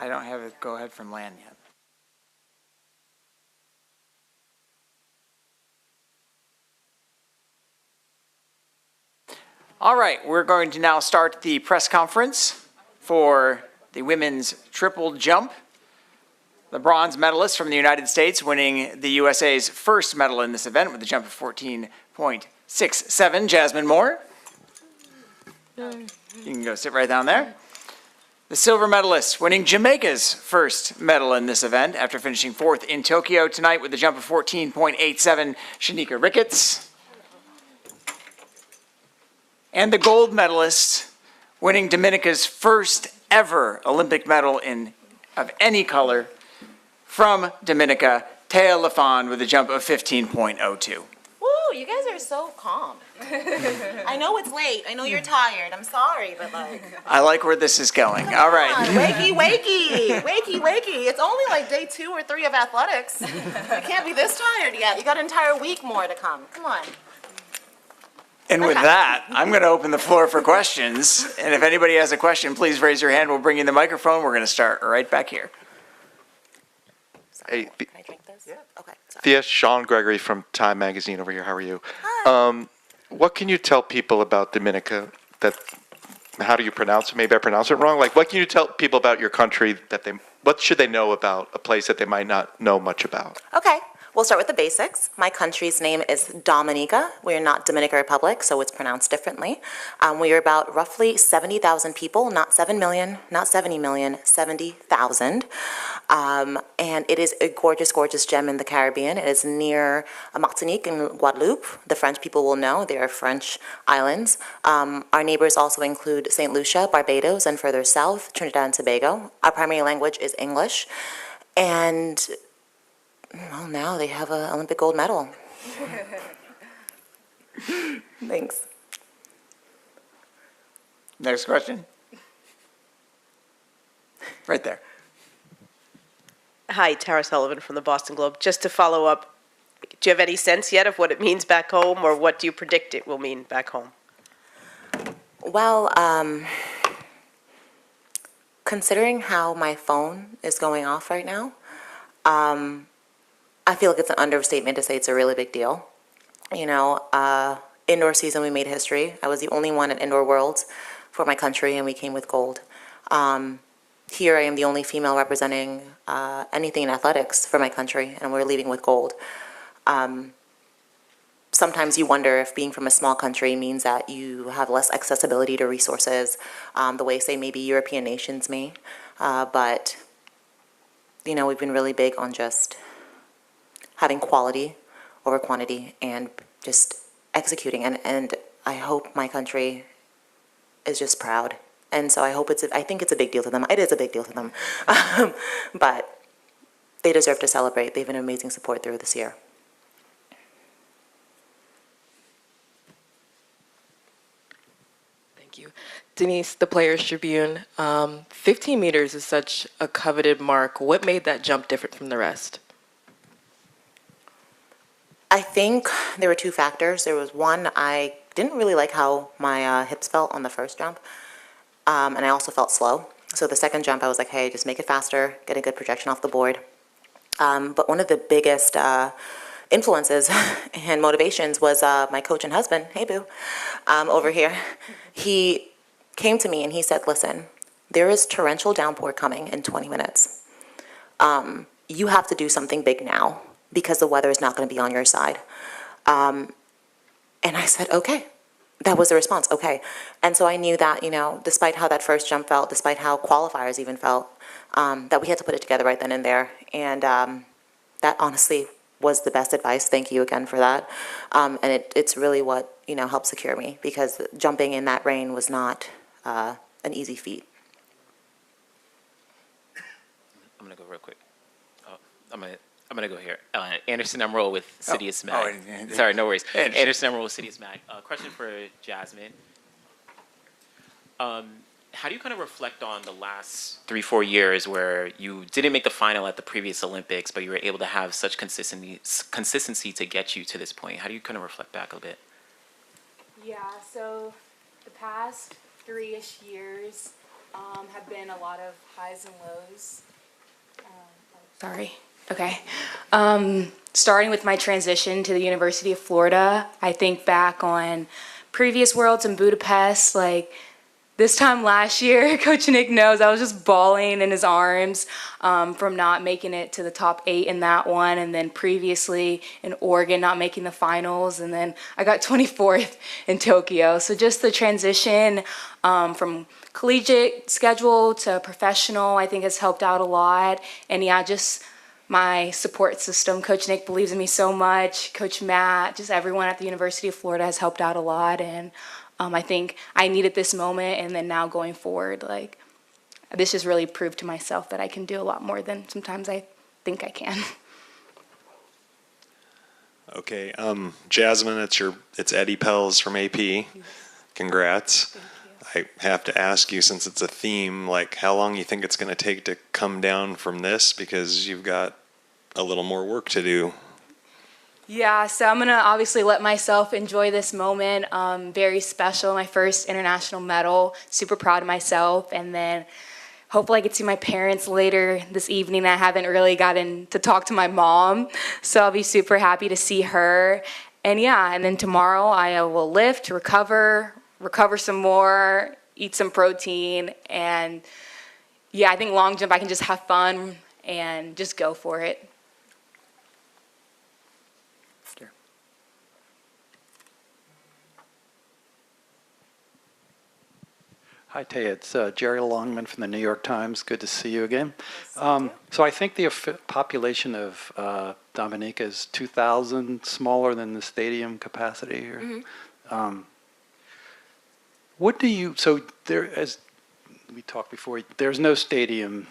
I don't have a go-ahead from Lan yet. All right, we're going to now start the press conference for the women's triple jump. The bronze medalist from the United States winning the USA's first medal in this event with a jump of 14.67, Jasmine Moore. You can go sit right down there. The silver medalist winning Jamaica's first medal in this event after finishing fourth in Tokyo tonight with a jump of 14.87, Shanieka Ricketts. And the gold medalist winning Dominica's first ever Olympic medal of any color from Dominica, Thea Lafon with a jump of 15.02. Woo, you guys are so calm. I know it's late. I know you're tired. I'm sorry, but like. I like where this is going. All right. Wakey, wakey, wakey, wakey. It's only like day 2 or 3 of athletics. You can't be this tired yet. You got an entire week more to come. Come on. And with that, I'm going to open the floor for questions. And if anybody has a question, please raise your hand. We'll bring you the microphone. We're going to start right back here. Hey, Can I drink this? Yeah. Okay. Sorry. Thea, Sean Gregory from Time Magazine over here. How are you? Hi. What can you tell people about Dominica? How do you pronounce it? Maybe I pronounce it wrong. Like, what can you tell people about your country what should they know about a place that they might not know much about? Okay. We'll start with the basics. My country's name is Dominica. We're not Dominican Republic, so it's pronounced differently. We are about roughly 70,000 people, not 7 million, not 70 million, 70,000. And it is a gorgeous, gorgeous gem in the Caribbean. It is near Martinique and Guadeloupe. The French people will know. They are French islands. Our neighbors also include St. Lucia, Barbados, and further south, Trinidad and Tobago. Our primary language is English. And well, now they have an Olympic gold medal. Thanks. Next question. Right there. Hi, Tara Sullivan from the Boston Globe. Just to follow up, do you have any sense yet of what it means back home, or what do you predict it will mean back home? Well, considering how my phone is going off right now, I feel like it's an understatement to say it's a really big deal. You know, indoor season, we made history. I was the only one at Indoor Worlds for my country, and we came with gold. Here, I am the only female representing anything in athletics for my country, and we're leaving with gold. Sometimes you wonder if being from a small country means that you have less accessibility to resources, the way, say, maybe European nations may. But, you know, we've been really big on just having quality over quantity and just executing. And I hope my country is just proud. And so I think it's a big deal to them. It is a big deal to them. But they deserve to celebrate. They've been amazing support through this year. Thank you. Denise, the Players Tribune. 15 meters is such a coveted mark. What made that jump different from the rest? I think there were 2 factors. There was one, I didn't really like how my hips felt on the first jump, and I also felt slow. So the second jump, I was like, hey, just make it faster, get a good projection off the board. But one of the biggest influences and motivations was my coach and husband, hey boo, over here. He came to me and he said, listen, there is torrential downpour coming in 20 minutes. You have to do something big now, because the weather is not going to be on your side. And I said, okay. That was the response, okay. And so I knew that, you know, despite how that first jump felt, despite how qualifiers even felt, that we had to put it together right then and there. And that honestly was the best advice. Thank you again for that. And it's really what, you know, helped secure me, because jumping in that rain was not an easy feat. I'm going to go real quick. I'm going to go here. Anderson Emerald with Citius Mag. Sorry, no worries. Anderson Emerald with Citius Mag. Question for Jasmine. How do you kind of reflect on the last 3-4 years where you didn't make the final at the previous Olympics, but you were able to have such consistency to get you to this point? How do you kind of reflect back a bit? Yeah, so the past 3-ish years, have been a lot of highs and lows. Sorry. Okay. Starting with my transition to the University of Florida, I think back on previous Worlds in Budapest, like this time last year, Coach Nick knows I was just bawling in his arms from not making it to the top 8 in that one, and then previously in Oregon not making the finals, and then I got 24th in Tokyo. So just the transition from collegiate schedule to professional, I think has helped out a lot. And yeah, just my support system. Coach Nick believes in me so much. Coach Matt, just everyone at the University of Florida has helped out a lot. And I think I needed this moment, and then now going forward, like this just really proved to myself that I can do a lot more than sometimes I think I can. Okay, Jasmine, it's Eddie Pels from AP. Congrats. I have to ask you, since it's a theme, like how long you think it's going to take to come down from this, because you've got a little more work to do. Yeah, so I'm gonna obviously let myself enjoy this moment. Very special, my first international medal. Super proud of myself, and then hopefully I get to see my parents later this evening. I haven't really gotten to talk to my mom, so I'll be super happy to see her. And yeah, and then tomorrow I will lift, recover some more, eat some protein, and yeah, I think long jump I can just have fun and just go for it. Hi, Tay. It's Jerry Longman from the New York Times. Good to see you again. So I think the population of Dominica is 2,000, smaller than the stadium capacity here. Mm-hmm. What do you, so there, as we talked before, there's no stadium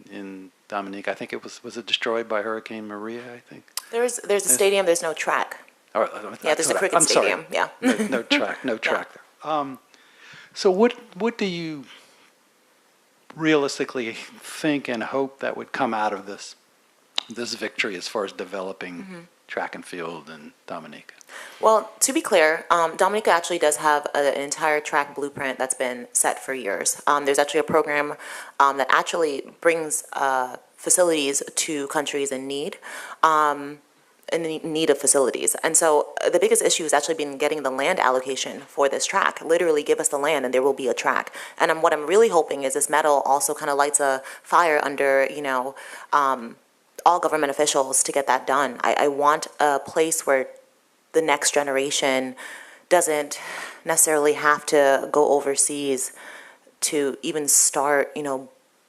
in Dominica. I think it was it destroyed by Hurricane Maria, I think? There's a stadium, there's no track. Yeah, there's a cricket stadium, yeah. No track there. So what do you realistically think and hope that would come out of this victory as far as developing track and field in Dominica? Well, to be clear, Dominica actually does have an entire track blueprint that's been set for years. There's actually a program that actually brings facilities to countries in need. In the need of facilities. And so the biggest issue has actually been getting the land allocation for this track. Literally give us the land and there will be a track. And what I'm really hoping is this medal also kind of lights a fire under, all government officials to get that done. I want a place where the next generation doesn't necessarily have to go overseas to even start,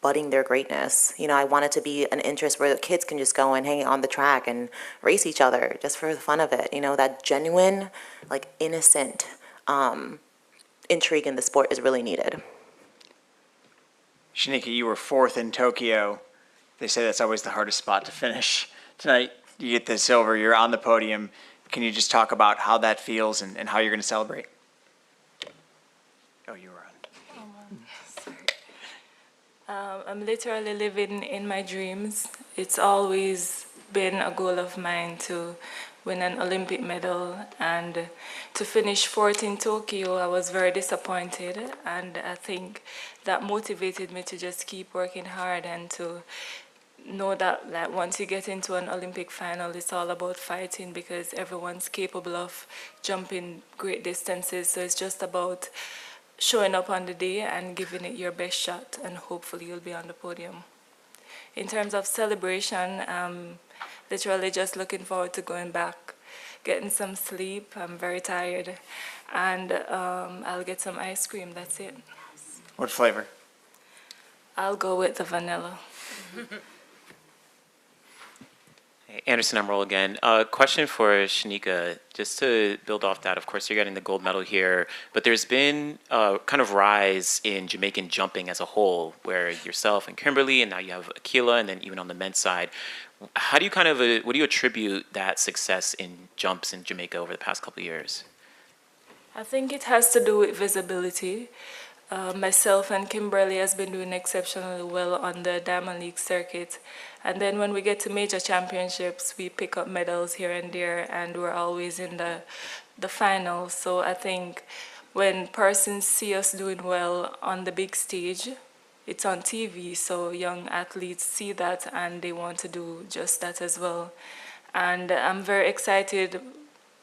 budding their greatness. I want it to be an interest where the kids can just go and hang on the track and race each other just for the fun of it. That genuine, innocent intrigue in the sport is really needed. Shanieka, you were 4th in Tokyo. They say that's always the hardest spot to finish. Tonight, you get the silver, you're on the podium. Can you just talk about how that feels and how you're going to celebrate? Oh, you were on. I'm literally living in my dreams. It's always been a goal of mine to win an Olympic medal, and to finish 4th in Tokyo, I was very disappointed, and I think that motivated me to just keep working hard and to know that once you get into an Olympic final, it's all about fighting, because everyone's capable of jumping great distances, so it's just about showing up on the day and giving it your best shot, and hopefully you'll be on the podium. In terms of celebration, I'm literally just looking forward to going back, getting some sleep. I'm very tired, and I'll get some ice cream. That's it. What flavor? I'll go with the vanilla. Hey, Anderson Emerald again. Question for Shanieka, just to build off that. Of course, you're getting the gold medal here, but there's been a kind of rise in Jamaican jumping as a whole, where yourself and Kimberly, and now you have Akila, and then even on the men's side. How do you what do you attribute that success in jumps in Jamaica over the past couple of years? I think it has to do with visibility. Myself and Kimberly has been doing exceptionally well on the Diamond League circuit. And then when we get to major championships, we pick up medals here and there, and we're always in the finals. So I think when persons see us doing well on the big stage, it's on TV, so young athletes see that and they want to do just that as well. And I'm very excited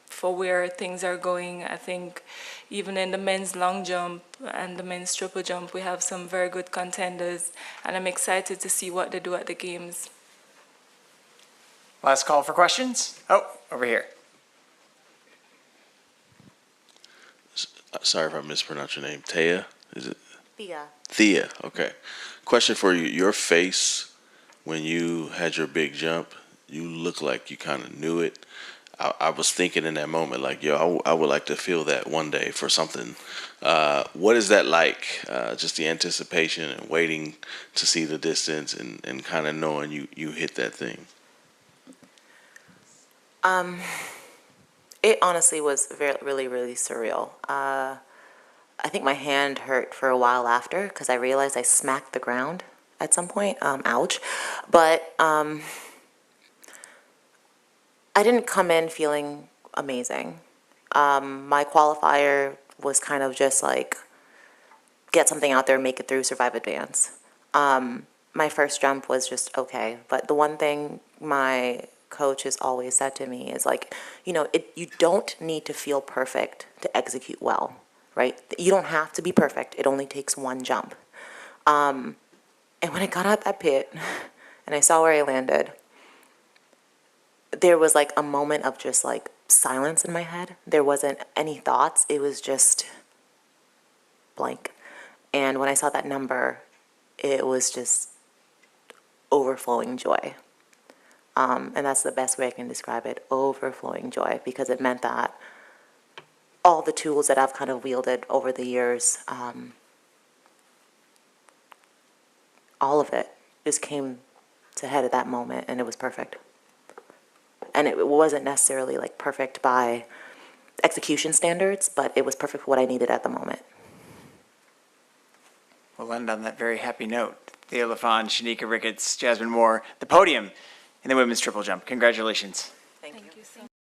for where things are going. I think even in the men's long jump and the men's triple jump, we have some very good contenders, and I'm excited to see what they do at the games. Last call for questions. Oh, over here. Sorry if I mispronounced your name. Taya, is it? Thea. Thea, okay. Question for you. Your face, when you had your big jump, you looked like you kind of knew it. I was thinking in that moment, like, yo, I would like to feel that one day for something. What is that like? Just the anticipation and waiting to see the distance and kind of knowing you hit that thing. It honestly was really, really surreal. I think my hand hurt for a while after because I realized I smacked the ground at some point. Ouch. But I didn't come in feeling amazing. My qualifier was kind of just like, get something out there, make it through, survive, advance. My first jump was just okay. But the one thing my coach has always said to me is like, you know, you don't need to feel perfect to execute well, right? You don't have to be perfect. It only takes one jump. And when I got out that pit and I saw where I landed, there was like a moment of just like silence in my head. There wasn't any thoughts. It was just blank. And when I saw that number, it was just overflowing joy. And that's the best way I can describe it, overflowing joy, because it meant that all the tools that I've kind of wielded over the years, all of it just came to head at that moment, and it was perfect. And it wasn't necessarily like perfect by execution standards, but it was perfect for what I needed at the moment. We'll end on that very happy note. Thea Lafon, Shanieka Ricketts, Jasmine Moore, the podium in the women's triple jump. Congratulations. Thank you.